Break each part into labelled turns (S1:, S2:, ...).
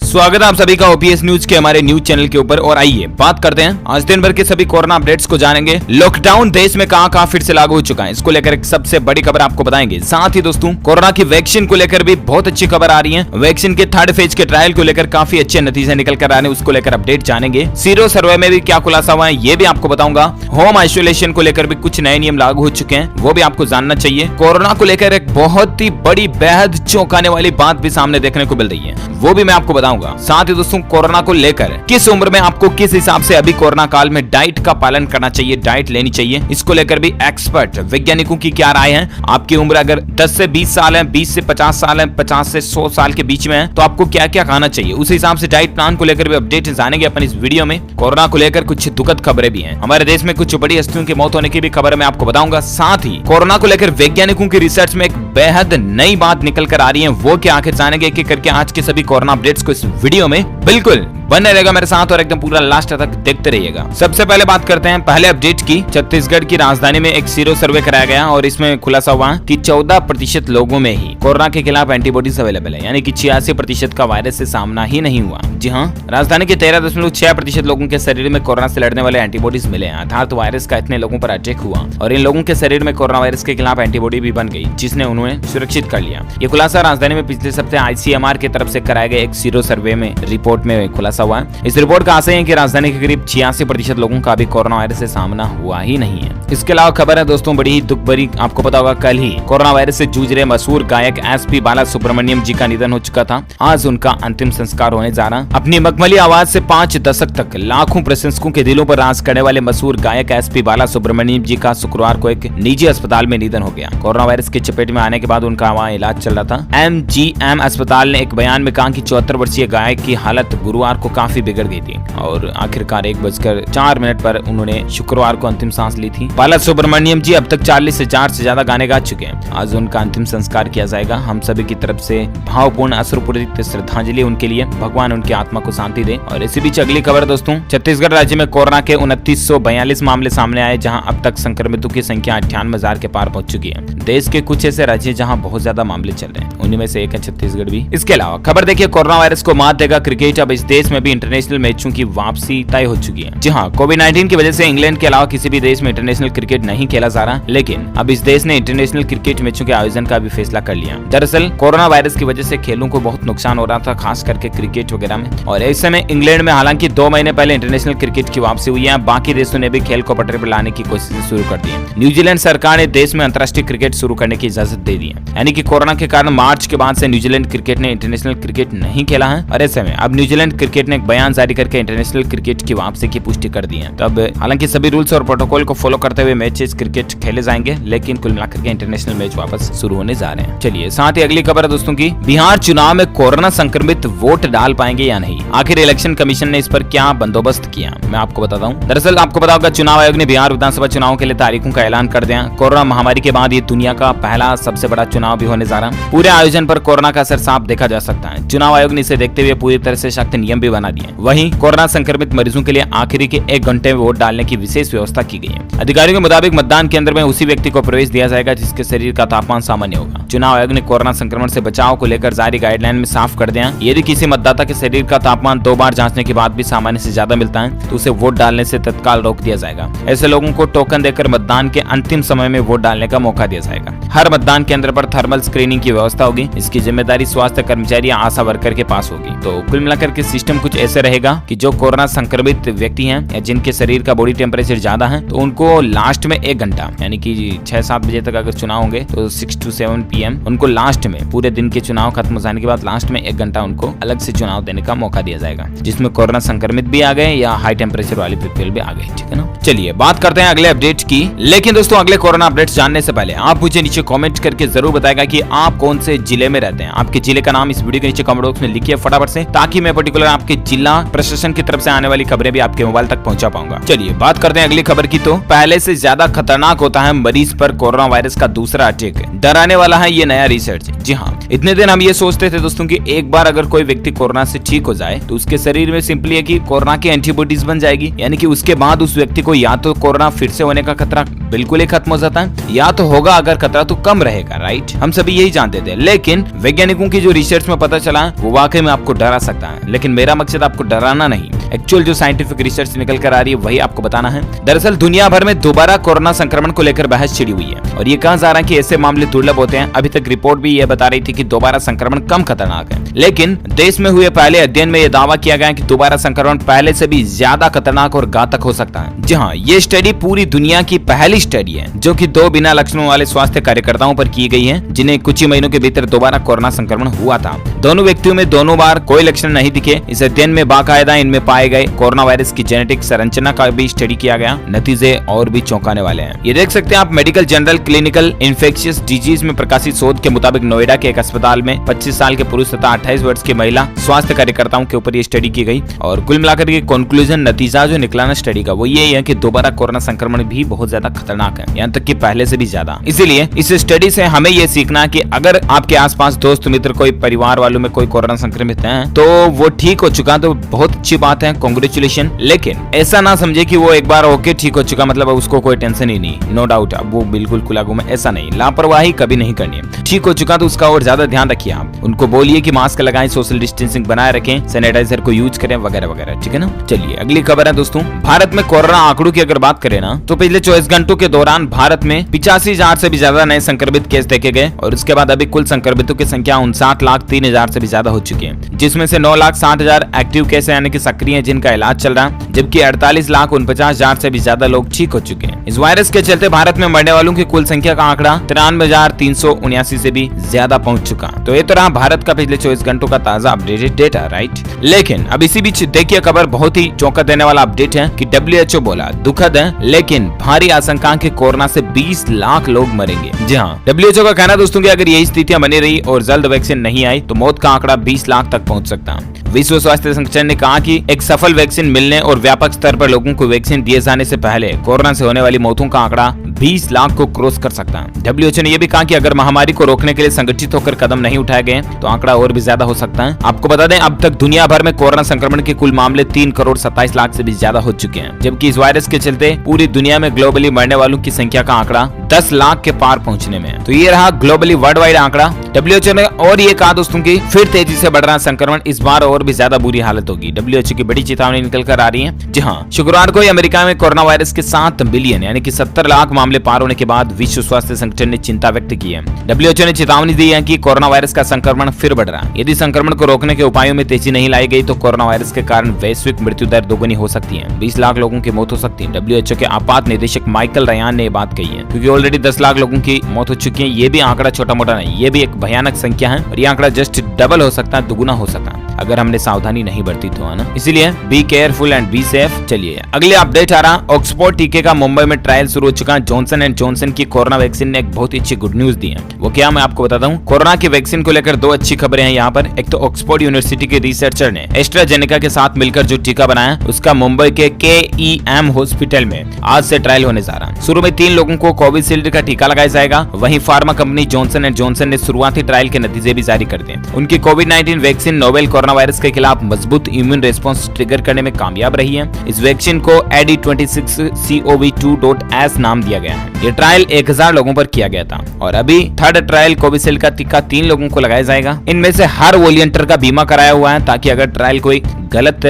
S1: स्वागत है आप सभी का ओपीएस न्यूज के हमारे न्यूज चैनल के ऊपर। और आइए बात करते हैं आज दिन भर के सभी कोरोना अपडेट्स को जानेंगे। लॉकडाउन देश में कहां फिर से लागू हो चुका है, इसको लेकर एक सबसे बड़ी खबर आपको बताएंगे। साथ ही दोस्तों कोरोना की वैक्सीन को लेकर भी बहुत अच्छी खबर आ रही है। वैक्सीन के थर्ड फेज के ट्रायल को लेकर काफी अच्छे नतीजे निकल कर आ रहे हैं, उसको लेकर अपडेट जानेंगे। सीरो सर्वे में भी क्या खुलासा हुआ है ये भी आपको बताऊंगा। होम आइसोलेशन को लेकर भी कुछ नए नियम लागू हो चुके हैं, वो भी आपको जानना चाहिए। कोरोना को लेकर एक बहुत ही बड़ी बेहद चौंकाने वाली बात भी सामने देखने को मिल रही है, वो भी मैं आपको बताऊंगा। साथ ही दोस्तों कोरोना को लेकर किस उम्र में आपको किस हिसाब से अभी कोरोना काल में डाइट का पालन करना चाहिए, डाइट लेनी चाहिए, इसको लेकर भी एक्सपर्ट वैज्ञानिकों की क्या राय है। आपकी उम्र अगर 10 से 20 साल है, 20 से 50 साल है, 50 से 100 साल के बीच में है, तो आपको क्या क्या खाना चाहिए, उस हिसाब से डाइट प्लान को लेकर भी अपडेट जानेंगे अपन इस वीडियो में। कोरोना को लेकर कुछ दुखद खबरें भी हैं, हमारे देश में कुछ बड़ी हस्तियों की मौत होने की भी खबर मैं आपको बताऊंगा। साथ ही कोरोना को लेकर वैज्ञानिकों की रिसर्च में एक बेहद नई बात निकल कर आ रही है, वो क्या आखिर जानेंगे एक एक करके आज के सभी कोरोना अपडेट्स को इस वीडियो में। बिल्कुल बने रहेगा मेरे साथ और एकदम पूरा लास्ट तक देखते रहिएगा। सबसे पहले बात करते हैं पहले अपडेट की। छत्तीसगढ़ की राजधानी में एक सीरो सर्वे कराया गया और इसमें खुलासा हुआ कि 14% लोगों में ही कोरोना के खिलाफ एंटीबॉडीज अवेलेबल है, यानी कि 86% का वायरस से सामना ही नहीं हुआ। जी हाँ, राजधानी के 13.6% लोगों के शरीर में कोरोना से लड़ने वाले एंटीबॉडीज मिले, अर्थात वायरस का इतने लोगों पर अटैक हुआ और इन लोगों के शरीर में कोरोना वायरस के खिलाफ एंटीबॉडी भी बन गई, जिसने उन्हें सुरक्षित कर लिया। ये खुलासा राजधानी में पिछले सप्ताह ICMR की तरफ से कराए गए एक सीरो सर्वे में रिपोर्ट में खुलासा हुआ है। इस रिपोर्ट का आशय है कि राजधानी के करीब 86% लोगों का अभी कोरोना वायरस से सामना हुआ ही नहीं है। इसके अलावा खबर है दोस्तों बड़ी ही दुख भरी, आपको पता होगा कल ही कोरोना वायरस से जूझ रहे मशहूर गायक SP बालासुब्रमण्यम जी का निधन हो चुका था। आज उनका अंतिम संस्कार होने जा रहा। अपनी मखमली आवाज से 5 दशक तक लाखों प्रशंसकों के दिलों पर राज करने वाले मशहूर गायक SP बालासुब्रमण्यम जी का शुक्रवार को एक निजी अस्पताल में निधन हो गया। कोरोना वायरस की चपेट में आने के बाद उनका वहाँ इलाज चल रहा था। MGM अस्पताल ने एक बयान में कहा कि 74 वर्षीय गायक की हालत गुरुवार को काफी बिगड़ गई थी और आखिरकार 1:04 पर उन्होंने शुक्रवार को अंतिम सांस ली थी। बालासुब्रमण्यम जी अब तक 40,000 से ज्यादा गाने गा चुके हैं। आज उनका अंतिम संस्कार किया जाएगा। हम सभी की तरफ से भावपूर्ण अश्रुपूरित श्रद्धांजलि उनके लिए, भगवान उनकी आत्मा को शांति दे। और इसी बीच अगली खबर दोस्तों, छत्तीसगढ़ राज्य में कोरोना के 2942 मामले सामने आए, जहां अब तक संक्रमितों की संख्या 98,000 के पार पहुंच चुकी है। देश के कुछ ऐसे राज्य जहां बहुत ज्यादा मामले चल रहे हैं, उनमें से एक है छत्तीसगढ़ भी। इसके अलावा खबर देखिए, कोरोना वायरस को मात देगा क्रिकेट। अब इस देश में भी इंटरनेशनल मैचों की वापसी तय हो चुकी है। जी हाँ, कोविड-19 की वजह से इंग्लैंड के अलावा किसी भी देश में इंटरनेशनल क्रिकेट नहीं खेला जा रहा, लेकिन अब इस देश ने इंटरनेशनल क्रिकेट मैचों के आयोजन का भी फैसला कर लिया। दरअसल कोरोना वायरस की वजह से खेलों को बहुत नुकसान हो रहा था, खास करके क्रिकेट वगैरह में। और इस समय इंग्लैंड में हालांकि 2 महीने पहले इंटरनेशनल क्रिकेट की वापसी हुई है, बाकी देशों ने भी खेल को पटरी पर लाने की कोशिश शुरू कर दी है। न्यूजीलैंड सरकार ने देश में अंतर्राष्ट्रीय क्रिकेट शुरू करने की इजाजत दे दी है, यानी कि कोरोना के कारण मार्च के बाद से न्यूजीलैंड क्रिकेट ने इंटरनेशनल क्रिकेट नहीं खेला है। और ऐसे में अब न्यूजीलैंड क्रिकेट ने एक बयान जारी करके इंटरनेशनल क्रिकेट की वापसी की पुष्टि कर दी है। तब हालांकि सभी रूल्स और प्रोटोकॉल को फॉलो करते हुए मैचेस क्रिकेट खेले जाएंगे, लेकिन कुल मिलाकर के इंटरनेशनल मैच वापस शुरू होने जा रहे हैं। चलिए साथ ही अगली खबर है दोस्तों की, बिहार चुनाव में कोरोना संक्रमित वोट डाल पाएंगे या नहीं, आखिर इलेक्शन कमीशन ने इस पर क्या बंदोबस्त किया, मैं आपको बताता हूँ। दरअसल आपको पता होगा चुनाव आयोग ने बिहार विधानसभा चुनाव के लिए तारीखों का ऐलान कर दिया। कोरोना महामारी के बाद ये दुनिया का पहला सबसे बड़ा चुनाव भी होने जा रहा। पूरे आयोजन पर कोरोना का असर साफ देखा जा सकता है। चुनाव आयोग ने इसे देखते हुए पूरी तरह से सख्त नियम भी बना दिए। वहीं कोरोना संक्रमित मरीजों के लिए आखिरी के 1 घंटे में वोट डालने की विशेष व्यवस्था की गई है। अधिकारियों के मुताबिक मतदान केंद्र में उसी व्यक्ति को प्रवेश दिया जाएगा जिसके शरीर का तापमान सामान्य होगा। चुनाव आयोग ने कोरोना संक्रमण से बचाव को लेकर जारी गाइडलाइन में साफ कर दिया, यदि किसी मतदाता के शरीर का तापमान 2 बार जांचने के बाद भी सामान्य से ज्यादा मिलता है तो उसे वोट डालने से तत्काल रोक दिया जाएगा। ऐसे लोगों को टोकन देकर मतदान के अंतिम समय में वोट डालने का मौका दिया जाएगा। हर मतदान केंद्र पर थर्मल स्क्रीनिंग की व्यवस्था होगी। इसकी जिम्मेदारी स्वास्थ्य कर्मचारी या आशा वर्कर के पास होगी। तो कुल मिलाकर के सिस्टम कुछ ऐसे रहेगा कि जो कोरोना संक्रमित व्यक्ति हैं या जिनके शरीर का बॉडी टेम्परेचर ज्यादा है, तो उनको लास्ट में 1 घंटा, यानी कि 6-7 बजे तक अगर चुनाव होंगे तो 6 to 7 PM उनको लास्ट में, पूरे दिन के चुनाव खत्म हो जाने के बाद लास्ट में 1 घंटा उनको अलग से चुनाव देने का मौका दिया जाएगा, जिसमें कोरोना संक्रमित भी आ गए या हाई टेम्परेचर वाले पीपल भी आ गए। ठीक है ना। चलिए बात करते हैं अगले अपडेट की। लेकिन दोस्तों अगले कोरोना अपडेट्स जानने से पहले आप मुझे नीचे कमेंट करके जरूर बताएगा कि आप कौन से जिले में रहते हैं। आपके जिले का नाम इस वीडियो के नीचे कमेंट बॉक्स में लिखिए फटाफट से, ताकि मैं पर्टिकुलर आपके जिला प्रशासन की तरफ से आने वाली खबरें भी आपके मोबाइल तक पहुंचा पाऊंगा। चलिए बात करते हैं अगली खबर की। तो पहले से ज्यादा खतरनाक होता है मरीज पर कोरोना वायरस का दूसरा अटैक, डराने वाला है ये नया रिसर्च। जी हाँ, इतने दिन हम ये सोचते थे दोस्तों कि एक बार अगर कोई व्यक्ति कोरोना से ठीक हो जाए तो उसके शरीर में सिंपली है कि कोरोना की एंटीबॉडीज बन जाएगी, यानी कि उसके बाद उस व्यक्ति को या तो कोरोना फिर से होने का खतरा बिल्कुल ही खत्म हो जाता है, या तो होगा अगर खतरा तो कम रहेगा, राइट। हम सभी यही जानते थे, लेकिन वैज्ञानिकों की जो रिसर्च में पता चला वो वाकई में आपको डरा सकता है। लेकिन मेरा मकसद आपको डराना नहीं, एक्चुअल जो साइंटिफिक रिसर्च निकल कर आ रही है वही आपको बताना है। दरअसल दुनिया भर में दोबारा कोरोना संक्रमण को लेकर बहस छिड़ी हुई है और ये कहा जा रहा है कि ऐसे मामले दुर्लभ होते हैं। अभी तक रिपोर्ट भी ये बता रही थी कि दोबारा संक्रमण कम खतरनाक है, लेकिन देश में हुए पहले अध्ययन में यह दावा किया गया कि दोबारा संक्रमण पहले से भी ज्यादा खतरनाक और घातक हो सकता है। जी हाँ, ये स्टडी पूरी दुनिया की पहली स्टडी है जो कि 2 बिना लक्षणों वाले स्वास्थ्य कार्यकर्ताओं पर की गई है, जिन्हें कुछ ही महीनों के भीतर दोबारा कोरोना संक्रमण हुआ था। दोनों व्यक्तियों में दोनों बार कोई लक्षण नहीं दिखे। इस अध्ययन में बाकायदा इनमें पाए गए कोरोना वायरस की जेनेटिक संरचना का भी स्टडी किया गया। नतीजे और भी चौंकाने वाले हैं। ये देख सकते हैं आप, medical journal clinical infectious disease में प्रकाशित शोध के मुताबिक नोएडा के एक अस्पताल में 25 साल के पुरुष तथा 28 वर्ष की महिला स्वास्थ्य कार्यकर्ताओं के ऊपर ये स्टडी की गई और कुल मिलाकर के कंक्लूजन नतीजा जो निकला ना स्टडी का वो ये है कि दोबारा कोरोना संक्रमण भी बहुत ज्यादा खतरनाक है, यहाँ तक कि पहले से भी ज्यादा। इसीलिए इस स्टडी से हमें ये सीखना है कि अगर आपके आसपास दोस्त मित्र कोई परिवार वालों में कोई कोरोना संक्रमित है तो वो ठीक हो चुका तो बहुत अच्छी बात है, कांग्रेचुलेशन। लेकिन ऐसा ना समझे कि वो एक बार ओके ठीक हो चुका मतलब उसको कोई टेंशन ही नहीं, नो डाउट अब वो बिल्कुल खुला घूमे, ऐसा नहीं, लापरवाही कभी नहीं करनी है। ठीक हो चुका तो उसका और ज्यादा ध्यान रखिए। आप उनको बोलिए कि मास्क लगाएं, सोशल डिस्टेंसिंग बनाए रखें, सैनिटाइजर को यूज करें वगैरह वगैरह, ठीक है ना। चलिए अगली खबर है दोस्तों, भारत में कोरोना आंकड़ों की अगर बात करें ना तो पिछले 24 घंटों के दौरान भारत में 85,000 से भी ज्यादा नए संक्रमित केस देखे गए और उसके बाद अभी कुल संक्रमितों की संख्या 59,03,000 से भी ज्यादा हो चुकी है, जिसमें से 9,60,000 एक्टिव केस यानी कि सक्रिय हैं जिनका इलाज चल रहा है, जबकि 48,49,000 से भी ज्यादा लोग ठीक हो चुके हैं। इस वायरस के चलते भारत में मरने वालों की कुल संख्या का आंकड़ा 93,379 से भी ज्यादा पहुंच चुका। तो ये तो रहा भारत का पिछले 24 घंटों का ताजा अपडेटेड डेटा, राइट। लेकिन अब इसी बीच देखिए खबर बहुत ही चौंका देने वाला अपडेट है कि WHO बोला दुखद है लेकिन भारी आशंका के कोरोना से 20 लाख लोग मरेंगे। जी हाँ, WHO का कहना दोस्तों कि अगर यही स्थितियां बनी रही और जल्द वैक्सीन नहीं आई तो मौत का आंकड़ा 20 लाख तक पहुंच सकता है। विश्व स्वास्थ्य संगठन ने कहा कि एक सफल वैक्सीन मिलने और व्यापक स्तर पर लोगों को वैक्सीन दिए जाने से पहले कोरोना से होने वाली मौतों का आंकड़ा 20 लाख को क्रॉस कर सकता है। WHO ने यह भी कहा कि अगर महामारी को रोकने के लिए संगठित होकर कदम नहीं उठाए गए तो आंकड़ा और भी ज्यादा हो सकता है। आपको बता दें अब तक दुनिया भर में कोरोना संक्रमण के कुल मामले 3,27,00,000 से भी ज्यादा हो चुके हैं, जबकि इस वायरस के चलते पूरी दुनिया में ग्लोबली मरने वालों की संख्या का आंकड़ा 10 लाख के पार पहुंचने में है। तो ये रहा ग्लोबली वर्ल्ड वाइड आंकड़ा। WHO ने और ये कहा दोस्तों की फिर तेजी से बढ़ रहा संक्रमण, इस बार और भी ज्यादा बुरी हालत होगी। WHO की बड़ी चेतावनी निकल कर आ रही है। जी हाँ, शुक्रवार को अमेरिका में कोरोना वायरस के 7 बिलियन यानी कि 70 लाख मामले पार होने के बाद विश्व स्वास्थ्य संगठन ने चिंता व्यक्त की है। WHO ने चेतावनी दी है कि कोरोना वायरस का संक्रमण फिर बढ़ रहा है। यदि संक्रमण को रोकने के उपायों में तेजी नहीं लाई गई तो कोरोना वायरस के कारण वैश्विक मृत्यु दर दोगुनी हो सकती है, 20 लाख लोगों की मौत हो सकती है। WHO के आपात निदेशक माइकल रयान ने ये बात कही है, क्योंकि ऑलरेडी 10 लाख लोगों की मौत हो चुकी है। ये भी आंकड़ा छोटा मोटा नहीं, ये भी एक भयानक संख्या है और ये आंकड़ा जस्ट डबल हो सकता है, दुगुना हो सकता है अगर हमने सावधानी नहीं बरती तो, है ना। इसीलिए be careful and be safe. चलिए अगले अपडेट आ रहा, ऑक्सफोर्ड टीके का मुंबई में ट्रायल शुरू हो चुका है। जॉनसन एंड जॉनसन की कोरोना वैक्सीन ने एक बहुत ही अच्छी गुड न्यूज दी है। वो क्या मैं आपको बताता हूँ। कोरोना की वैक्सीन को लेकर 2 अच्छी खबरें हैं यहाँ पर। एक तो ऑक्सफोर्ड यूनिवर्सिटी के रिसर्चर ने एस्ट्राजेनेका के साथ मिलकर जो टीका बनाया उसका मुंबई के KEM हॉस्पिटल में आज से ट्रायल होने जा रहा है। शुरू में 3 लोगों को कोविशील्ड का टीका लगाया जाएगा। वहीं pharma company Johnson and Johnson ने शुरुआती ट्रायल के नतीजे भी जारी कर दिए। उनकी कोविड-19 वैक्सीन नोवेल कोरोना वायरस के खिलाफ मजबूत इम्यून रिस्पांस ट्रिगर करने में कामयाब रही है। इस वैक्सीन को AD26COV2.S नाम दिया गया है। ये ट्रायल 1000 लोगों पर किया गया था और अभी 3rd ट्रायल कोविशील्ड का टीका 3 लोगों को लगाया जाएगा। इनमें से हर वॉलंटियर का बीमा कराया हुआ है ताकि अगर ट्रायल कोई गलत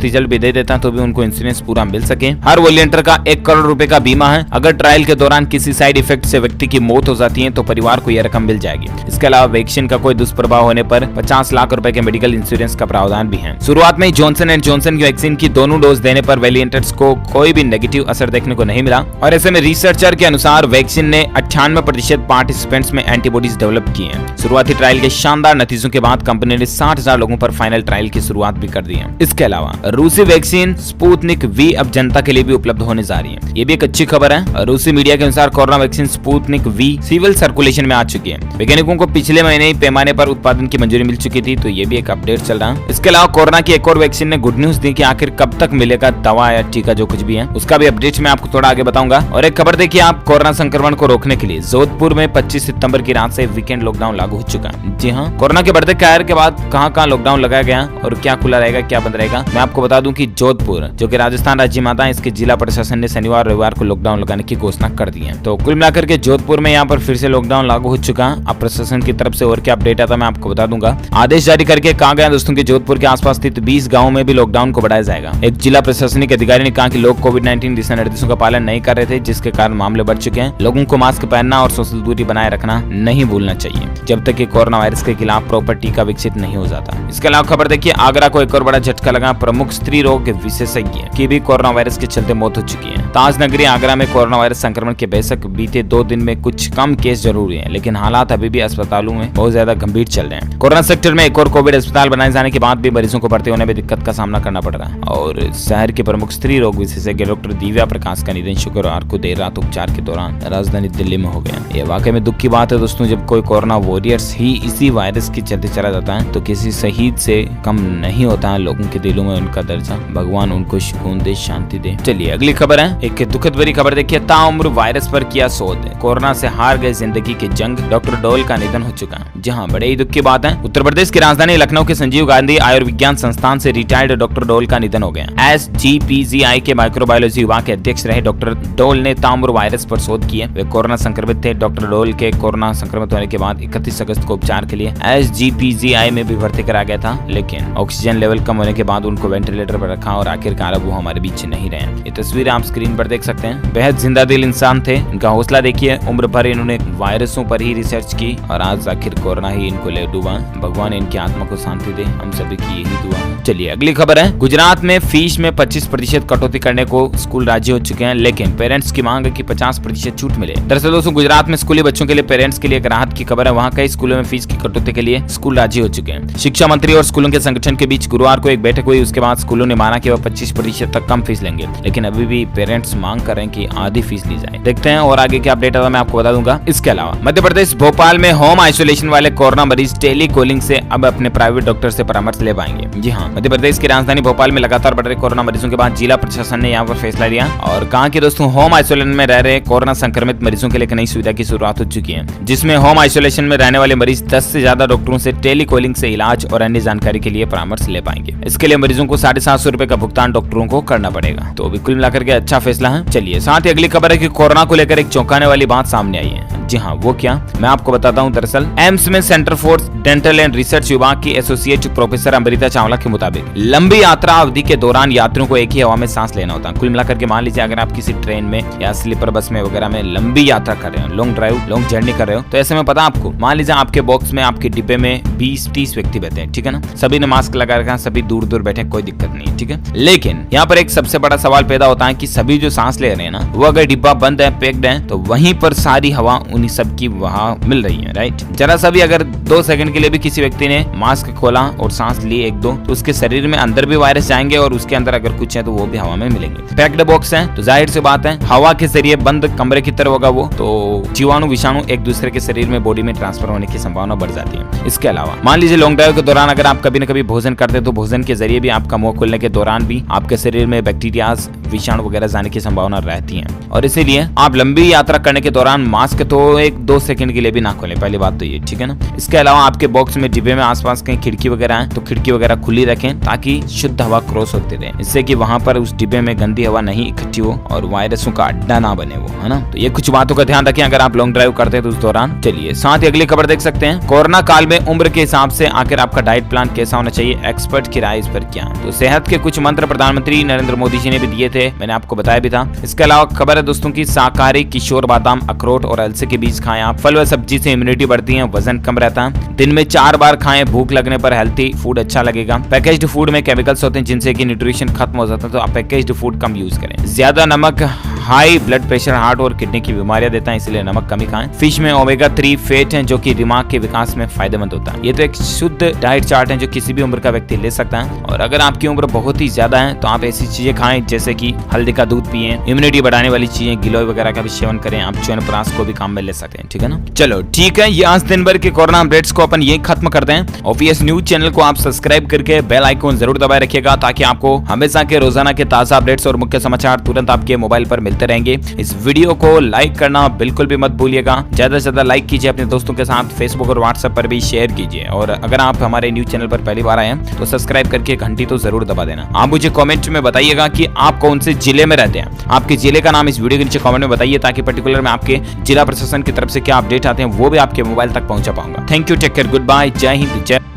S1: रिजल्ट भी दे देता तो भी उनको इंश्योरेंस पूरा मिल सके। हर वॉलंटियर का 1 करोड़ रुपए का बीमा है। अगर ट्रायल के दौरान किसी साइड इफेक्ट से व्यक्ति की मौत हो जाती है तो परिवार को यह रकम मिल जाएगी। इसके अलावा वैक्सीन का कोई दुष्प्रभाव होने पर 50 लाख रुपए के मेडिकल इंश्योरेंस का प्रावधान भी है। शुरुआत में जॉनसन एंड जॉनसन की वैक्सीन की दोनों डोज देने पर वॉलंटियर्स को कोई भी नेगेटिव असर देखने को नहीं मिला और ऐसे में रिसर्चर के अनुसार वैक्सीन ने 98% पार्टिसिपेंट्स में एंटीबॉडीज डेवलप की हैं। शुरुआती ट्रायल के शानदार नतीजों के बाद कंपनी ने 60,000 लोगों पर फाइनल ट्रायल की शुरुआत भी कर दी है। इसके अलावा रूसी वैक्सीन स्पुतनिक वी अब जनता के लिए भी उपलब्ध होने जा रही है। ये भी एक अच्छी खबर है। रूसी मीडिया के अनुसार corona vaccine Sputnik V civil circulation में आ चुकी है। वैज्ञानिकों को पिछले महीने ही पैमाने पर उत्पादन की मंजूरी मिल चुकी थी, तो ये भी एक अपडेट चल रहा है। इसके अलावा कोरोना की एक और वैक्सीन ने गुड न्यूज दी कि आखिर कब तक मिलेगा दवा या टीका, जो कुछ भी है उसका भी अपडेट मैं आपको थोड़ा आगे बताऊंगा। और एक खबर देखिए आप, कोरोना संक्रमण को रोकने के लिए जोधपुर में 25 सितंबर की रात से वीकेंड लॉकडाउन लागू हो चुका है। जी हाँ, कोरोना के बढ़ते कहर के बाद कहां लॉकडाउन लगाया गया और क्या खुला रहेगा, क्या बंद रहेगा, मैं आपको बता दूं कि जोधपुर, जो कि राजस्थान राज्य में आता है, इसके जिला प्रशासन ने शनिवार रविवार को लॉकडाउन लगाने की घोषणा कर दी है। तो कुल मिलाकर के जोधपुर में यहाँ पर फिर से लॉकडाउन लागू हो चुका है। अब प्रशासन की तरफ से और क्या अपडेट आता है मैं आपको बता दूंगा। आदेश जारी करके कहा गया दोस्तों कि जोधपुर के आसपास स्थित 20 गाँव में भी लॉकडाउन को बढ़ाया जाएगा। एक जिला प्रशासनिक अधिकारी ने कहा कि लोग कोविड-19 दिशा निर्देशों का पालन नहीं कर रहे थे, जिसके कारण मामले बढ़ चुके हैं। लोगों को मास्क पहनना और सोशल दूरी बनाए रखना नहीं भूलना चाहिए जब तक कि कोरोना वायरस के खिलाफ प्रॉपर टीका विकसित नहीं हो जाता। इसके अलावा खबर देखिए, आगरा को एक और बड़ा झटका लगा। प्रमुख स्त्री रोग विशेषज्ञ की भी कोरोना वायरस के चलते मौत हो चुकी है। ताज नगरी आगरा में कोरोना वायरस संक्रमण के बेशक बीते 2 दिन में कुछ कम केस जरूर हुए हैं, लेकिन हालात अभी भी अस्पतालों में बहुत ज्यादा गंभीर चल रहे हैं। कोरोना सेक्टर में एक और कोविड अस्पताल बनाए जाने के बाद भी मरीजों को भर्ती होने में दिक्कत का सामना करना पड़ रहा है। और शहर के प्रमुख स्त्री रोग विशेषज्ञ डॉक्टर दिव्या प्रकाश का निधन शुक्रवार को देर रात उपचार के दौरान राजधानी दिल्ली में हो गया। ये वाकई में दुख की बात है दोस्तों, जब कोई कोरोना वॉरियर्स ही इसी वायरस के चलते चला जाता है तो किसी शहीद से कम नहीं होता है लोगों के दिलों में उनका दर्जा। भगवान उनको सुकून दे, शांति दे। चलिए अगली खबर है, एक दुखद भरी खबर देखिए। ताउम्र वायरस पर किया शोध, कोरोना से हार गए जिंदगी की जंग, डॉक्टर डोल का निधन हो चुका है। जहां बड़े ही दुख की बात है, उत्तर प्रदेश की राजधानी लखनऊ के संजीव गांधी आयुर्विज्ञान संस्थान से रिटायर्ड डॉक्टर डोल का निधन हो गया। SGPGI के माइक्रोबायोलॉजी विभाग के अध्यक्ष रहे डॉक्टर डोल ने ताउम्र वायरस पर शोध किए। वे कोरोना संक्रमित थे। डॉक्टर डोल के कोरोना संक्रमित होने के बाद 31 अगस्त को उपचार के लिए SGPGI में भी भर्ती कराया गया था, लेकिन ऑक्सीजन लेवल कम होने के बाद उनको वेंटिलेटर पर रखा और आखिरकार अब वो हमारे बीच नहीं रहे। ये तस्वीर आप स्क्रीन पर देख सकते हैं। बेहद जिंदा दिल इंसान थे, इनका हौसला देखिए। उम्र भर इन्होंने वायरसों पर ही रिसर्च की और आज आखिर कोरोना ही इनको ले डूबा। भगवान इनकी आत्मा को शांति दे, हम सभी की यही दुआ है। चलिए अगली खबर है, गुजरात में फीस में 25% कटौती करने को स्कूल राजी हो चुके हैं, लेकिन पेरेंट्स की मांग है कि 50% छूट मिले। दरअसल दोस्तों गुजरात में स्कूली बच्चों के लिए पेरेंट्स के लिए एक राहत की खबर है। वहाँ कई स्कूलों में फीस की कटौती के लिए स्कूल राजी हो चुके हैं। शिक्षा मंत्री और स्कूलों के संगठन के बीच गुरुवार को एक बैठक हुई। उसके बाद स्कूलों ने माना कि वह 25% तक कम फीस लेंगे, लेकिन अभी भी पेरेंट्स मांग कर रहे हैं कि आधी फीस ली जाए। देखते हैं और आगे क्या अपडेट आता है मैं आपको बता दूंगा। इसके अलावा मध्य प्रदेश भोपाल में होम आइसोलेशन वाले कोरोना मरीज टेली कॉलिंग से अब अपने प्राइवेट डॉक्टर से परामर्श ले पाएंगे। जी हाँ, मध्य प्रदेश की राजधानी भोपाल में लगातार बढ़ रहे कोरोना मरीजों के बाद जिला प्रशासन ने यहाँ पर फैसला लिया और कहा कि दोस्तों होम आइसोलेशन में रह रहे कोरोना संक्रमित मरीजों के लिए एक नई सुविधा की शुरुआत हो चुकी है, जिसमें होम आइसोलेशन में रहने वाले मरीज 10 से ज्यादा डॉक्टरों से टेली कॉलिंग से इलाज और अन्य जानकारी के लिए परामर्श ले पाएंगे। इसके लिए मरीजों को 750 रुपए का भुगतान डॉक्टरों को करना पड़ेगा। तो बिल्कुल मिलाकर के अच्छा फैसला है। चलिए साथ ही अगली खबर है कि कोरोना को लेकर एक चौंकाने वाली बात सामने आई है। जी हाँ, वो क्या मैं आपको बताता हूँ। दरअसल एम्स में centre for dental and research विभाग की एसोसिएट प्रोफेसर अमृता चावला के मुताबिक लंबी यात्रा अवधि के दौरान यात्रियों को एक ही हवा में सांस लेना होता है। कुल मिलाकर के मान लीजिए अगर आप किसी ट्रेन में या स्लीपर बस में वगैरह में लंबी यात्रा कर रहे हो, लॉन्ग जर्नी कर रहे हो, तो ऐसे में पता आपको, मान लीजिए आपके बॉक्स में आपके डिब्बे में 20-30 व्यक्ति बैठे हैं, ठीक है ना, सभी ने मास्क लगा रखा है, सभी दूर दूर बैठे, कोई दिक्कत नहीं है, ठीक है। लेकिन यहाँ पर एक सबसे बड़ा सवाल पैदा होता है कि सभी जो सांस ले रहे हैं ना, वो अगर डिब्बा बंद है, पैक्ड है, तो वहीं पर सारी हवा उन्हीं सब की वहां मिल रही है, राइट। जरा सा भी अगर 2 सेकंड के लिए भी किसी व्यक्ति ने मास्क खोला और सांस ली 1-2, तो उसके शरीर में अंदर भी वायरस जाएंगे और उसके अंदर अगर कुछ है तो वो भी हवा में मिलेंगे। पैक्ड बॉक्स है तो जाहिर सी बात है हवा के जरिए बंद कमरे की तरह होगा वो, तो जीवाणु विषाणु एक दूसरे के शरीर में बॉडी में ट्रांसफर होने की संभावना बढ़ जाती है। इसके अलावा मान लीजिए लॉन्ग ड्राइव के दौरान अगर आप कभी न कभी भोजन करते हैं तो भोजन के जरिए भी आपका मुंह खोलने के दौरान भी आपके शरीर में बैक्टीरिया विषाणु वगैरह जाने की संभावना रहती है, और इसीलिए आप लंबी यात्रा करने के दौरान मास्क तो 1-2 सेकंड के लिए भी ना खोलें, पहली बात तो ये, ठीक है ना। इसके अलावा आपके बॉक्स में डिब्बे में आसपास कहीं खिड़की वगैरह है तो खिड़की वगैरह खुली रखें ताकि शुद्ध हवा क्रॉस होती रहे, इससे कि वहां पर उस डिब्बे में गंदी हवा नहीं इकट्ठी हो और वायरसों का अड्डा ना बने वो, है ना। तो ये कुछ बातों का ध्यान रखें अगर आप लॉन्ग ड्राइव करते हैं तो उस दौरान। चलिए साथ ही अगली खबर देख सकते हैं, कोरोना काल में उम्र के हिसाब से आखिर आपका डाइट प्लान कैसा होना चाहिए, एक्सपर्ट की राय इस पर क्या। तो सेहत के कुछ मंत्र प्रधानमंत्री नरेंद्र मोदी जी ने भी दिए थे, मैंने आपको बताया भी था। इसके अलावा खबर है दोस्तों की शाकाहारी किशोर बादाम, अखरोट और अलसे के बीज खाएं आप। फल व सब्जी से इम्यूनिटी बढ़ती है, वजन कम रहता है। दिन में 4 बार खाएं, भूख लगने पर हेल्थी फूड अच्छा लगेगा। पैकेज्ड फूड में केमिकल्स होते हैं जिनसे कि न्यूट्रिशन खत्म हो जाता है, तो आप पैकेज्ड फूड कम यूज करें। ज्यादा नमक हाई ब्लड प्रेशर, हार्ट और किडनी की बीमारियां देता है, इसलिए नमक कम ही खाएं। फिश में ओमेगा 3 फैट है जो कि दिमाग के विकास में फायदेमंद होता है। ये तो एक शुद्ध डाइट चार्ट है जो किसी भी उम्र का व्यक्ति ले सकता है। और अगर आपकी उम्र बहुत ही ज्यादा है तो आप ऐसी चीजें खाएं जैसे कि हल्दी का दूध पिए, इम्यूनिटी बढ़ाने वाली चीजें, गिलोय वगैरह का भी सेवन करें। आप च्यवनप्राश को भी काम में ले सकते हैं, ठीक है ना। चलो ठीक है, ये आज दिन भर के कोरोना अपडेट्स को अपन ये खत्म करते हैं। OVS न्यूज चैनल को आप सब्सक्राइब करके बेल आइकॉन जरूर दबाए रखिएगा ताकि आपको हमेशा के रोजाना के ताजा अपडेट्स और मुख्य समाचार तुरंत आपके मोबाइल पर मिलते रहेंगे। इस वीडियो को लाइक करना बिल्कुल भी मत भूलिएगा, ज्यादा से ज्यादा लाइक कीजिए, अपने दोस्तों के साथ फेसबुक और व्हाट्सएप पर भी शेयर कीजिए। और अगर आप हमारे न्यूज चैनल पर पहली बार आए हैं तो सब्सक्राइब करके घंटी तो जरूर दबा देना। आप मुझे कमेंट में बताइएगा कि आप कौन से जिले में रहते हैं, आपके जिले का नाम इस वीडियो के नीचे कमेंट में बताइए ताकि पर्टिकुलर में आपके जिला प्रशासन की तरफ से क्या अपडेट आते हैं वो भी आपके मोबाइल तक पहुंचा पाऊंगा। Thank you, take care, goodbye, जय हिंद, जय